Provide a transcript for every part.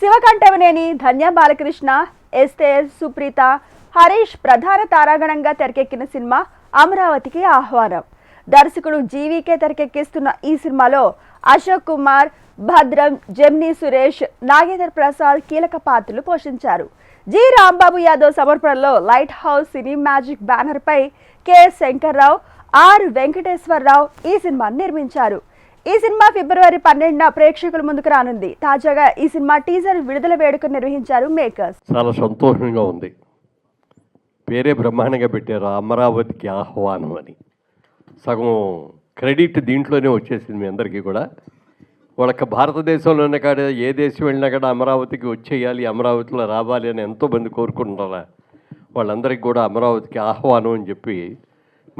శివకంఠవనేని, ధన్య బాలకృష్ణ, ఎస్తేర్, సుప్రీత, హరీష్ ప్రధాన తారాగణంగా తెరకెక్కిన సినిమా అమరావతికి ఆహ్వానం. దర్శకుడు జీవీకే తెరకెక్కిస్తున్న ఈ సినిమాలో అశోక్ కుమార్, భద్రం, జెమినీ సురేష్, నాగేంద్ర ప్రసాద్ కీలక పాత్రలు పోషించారు. జి రాంబాబు యాదవ్ సమర్పణలో light house cine magic banner పై కె శంకర్రావు, ఆర్ వెంకటేశ్వరరావు ఈ సినిమాను నిర్మించారు. ఈ సినిమా ఫిబ్రవరి 12న ప్రేక్షకుల ముందుకు రానుంది. తాజాగా ఈ సినిమా టీజర్ విడుదల వేడుకను నిర్వహించారు మేకర్స్. చాలా సంతోషంగా ఉంది. పేరే బ్రహ్మాండంగా పెట్టారు, అమరావతికి ఆహ్వానం అని. సగం క్రెడిట్ దీంట్లోనే వచ్చేసింది మీ అందరికీ కూడా. వాళ్ళకి భారతదేశంలోనే కాదు, ఏ దేశం వెళ్ళినా కూడా అమరావతికి వచ్చేయాలి, అమరావతిలో రావాలి అని ఎంతోమంది కోరుకుంటున్నారా. వాళ్ళందరికీ కూడా అమరావతికి ఆహ్వానం అని చెప్పి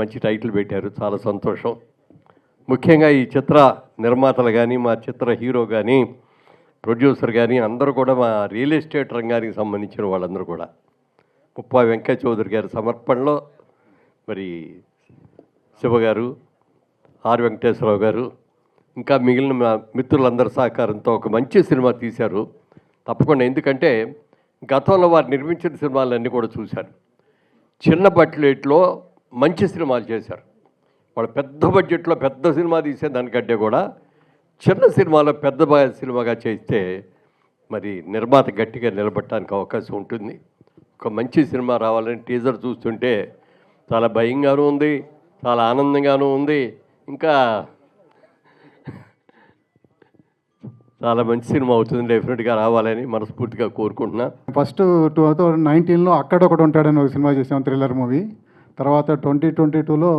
మంచి టైటిల్ పెట్టారు. చాలా సంతోషం. ముఖ్యంగా ఈ చిత్ర నిర్మాతలు కానీ, మా చిత్ర హీరో కానీ, ప్రొడ్యూసర్ కానీ అందరూ కూడా మా రియల్ ఎస్టేట్ రంగానికి సంబంధించిన వాళ్ళందరూ కూడా ముప్పా వెంకయ్య చౌదరి గారి సమర్పణలో మరి శివ గారు, ఆర్ వెంకటేశ్వరరావు గారు, ఇంకా మిగిలిన మా మిత్రులందరి సహకారంతో ఒక మంచి సినిమా తీశారు. తప్పకుండా, ఎందుకంటే గతంలో వారు నిర్మించిన సినిమాలన్నీ కూడా చూశారు. చిన్న బడ్జెట్లో మంచి సినిమాలు చేశారు. వాళ్ళు పెద్ద బడ్జెట్లో పెద్ద సినిమా తీసే దానికంటే కూడా చిన్న సినిమాలో పెద్ద సినిమాగా చేస్తే మరి నిర్మాత గట్టిగా నిలబడటానికి అవకాశం ఉంటుంది. ఒక మంచి సినిమా రావాలని టీజర్ చూస్తుంటే చాలా భయంగానూ ఉంది, చాలా ఆనందంగానూ ఉంది. ఇంకా చాలా మంచి సినిమా అవుతుంది, డెఫినెట్గా రావాలని మనస్ఫూర్తిగా కోరుకుంటున్నా. ఫస్ట్ 2019లో అక్కడొకటి ఉంటాడని ఒక సినిమా చేసాం, థ్రిల్లర్ మూవీ. తర్వాత 2022లో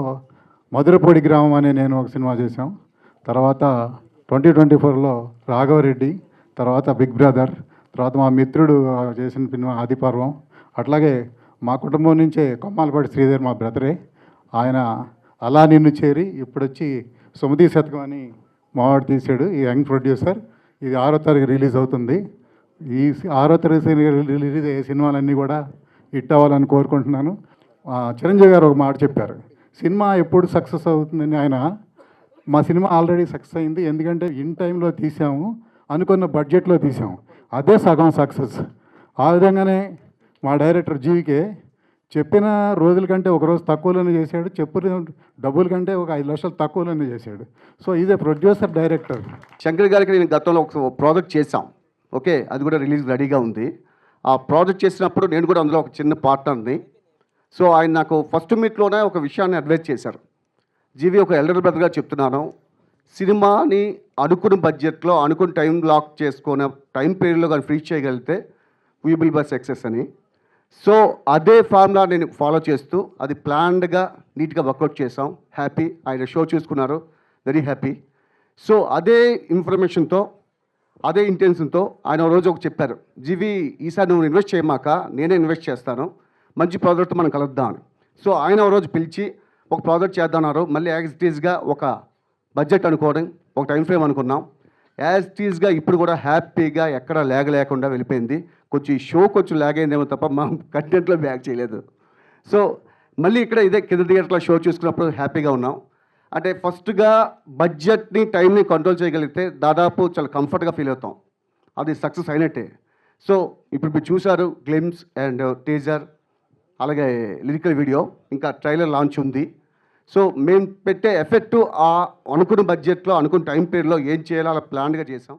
మధురపొడి గ్రామం అనే నేను ఒక సినిమా చేశాం. తర్వాత 2024లో రాఘవరెడ్డి, తర్వాత బిగ్ బ్రదర్, తర్వాత మా మిత్రుడు చేసిన సినిమా ఆదిపర్వం. అట్లాగే మా కుటుంబం నుంచే కొమ్మాలపాటి శ్రీధర్ మా బ్రదరే, ఆయన అలా నిన్ను చేరి ఇప్పుడు వచ్చి సుమతి శతకం అని మావాడు తీశాడు. ఈ యంగ్ ప్రొడ్యూసర్. ఇది 6వ తారీఖు రిలీజ్ అవుతుంది. ఈ 6వ తారీఖు రిలీజ్ అయ్యే సినిమాలన్నీ కూడా హిట్ అవ్వాలని కోరుకుంటున్నాను. చిరంజీవి గారు ఒక మాట చెప్పారు, సినిమా ఎప్పుడు సక్సెస్ అవుతుందని. ఆయన మా సినిమా ఆల్రెడీ సక్సెస్ అయింది, ఎందుకంటే ఇన్ టైంలో తీసాము, అనుకున్న బడ్జెట్లో తీసాము, అదే సగం సక్సెస్. ఆ విధంగానే మా డైరెక్టర్ జీవికే చెప్పిన రోజుల కంటే ఒక రోజు తక్కువలోనే చేశాడు, చెప్పిన డబ్బుల కంటే ఒక 5 లక్షలు తక్కువలోనే చేశాడు. So is a producer director. Shankar గారికి నేను గతంలో ఒక ప్రాజెక్ట్ చేశాం, ఓకే, అది కూడా రిలీజ్ రెడీగా ఉంది. ఆ ప్రాజెక్ట్ చేసినప్పుడు నేను కూడా అందులో ఒక చిన్న పార్ట్నర్ని. సో ఆయన నాకు ఫస్ట్ మీట్లోనే ఒక విషయాన్ని అడ్వైజ్ చేశారు. జీవి, ఒక ఎల్డర్ బ్రదర్గా చెప్తున్నాను, సినిమాని అనుకున్న బడ్జెట్లో అనుకున్న టైం లాక్ చేసుకున్న టైం పీరియడ్లో కానీ ఫ్రీజ్ చేయగలిగితే వీ విల్ బై సక్సెస్ అని. సో అదే ఫార్ములా నేను ఫాలో చేస్తూ అది ప్లాన్డ్గా నీట్గా వర్కౌట్ చేసాం. హ్యాపీ, ఆయన షో చూసుకున్నారు, వెరీ హ్యాపీ. సో అదే ఇన్ఫర్మేషన్తో, అదే ఇంటెన్షన్తో ఆయన రోజు ఒక చెప్పారు, జీవి ఈసారి నువ్వు ఇన్వెస్ట్ చేయమాక, నేనే ఇన్వెస్ట్ చేస్తాను, మంచి ప్రాజెక్ట్ మనం కలుద్దాం అని. సో ఆయన రోజు పిలిచి ఒక ప్రాజెక్ట్ చేద్దామన్నారు. మళ్ళీ యాజ్ ఇట్ ఈజ్గా ఒక బడ్జెట్ అనుకోవడం, ఒక టైం ఫ్రేమ్ అనుకున్నాం. యాజ్ ఇట్ ఈజ్గా ఇప్పుడు కూడా హ్యాపీగా ఎక్కడ ల్యాగ్ లేకుండా వెళ్ళిపోయింది. కొంచెం ఈ షో కొంచెం ల్యాగ్ అయిందేమో తప్ప మనం కంటెంట్లో బ్యాక్ చేయలేదు. సో మళ్ళీ ఇక్కడ ఇదే కింద థియేటర్లో షో చూసుకున్నప్పుడు హ్యాపీగా ఉన్నాం. అంటే ఫస్ట్గా బడ్జెట్ని, టైంని కంట్రోల్ చేయగలిగితే దాదాపు చాలా కంఫర్ట్గా ఫీల్ అవుతాం, అది సక్సెస్ అయినట్టే. సో ఇప్పుడు మీరు చూశారు గ్లిమ్స్ అండ్ టీజర్, అలాగే లిరికల్ వీడియో, ఇంకా ట్రైలర్ లాంచ్ ఉంది. సో మేము పెట్టే ఎఫెక్టు ఆ అనుకున్న బడ్జెట్లో, అనుకున్న టైం పీరియడ్లో ఏం చేయాలో అలా ప్లాన్గా చేసాం.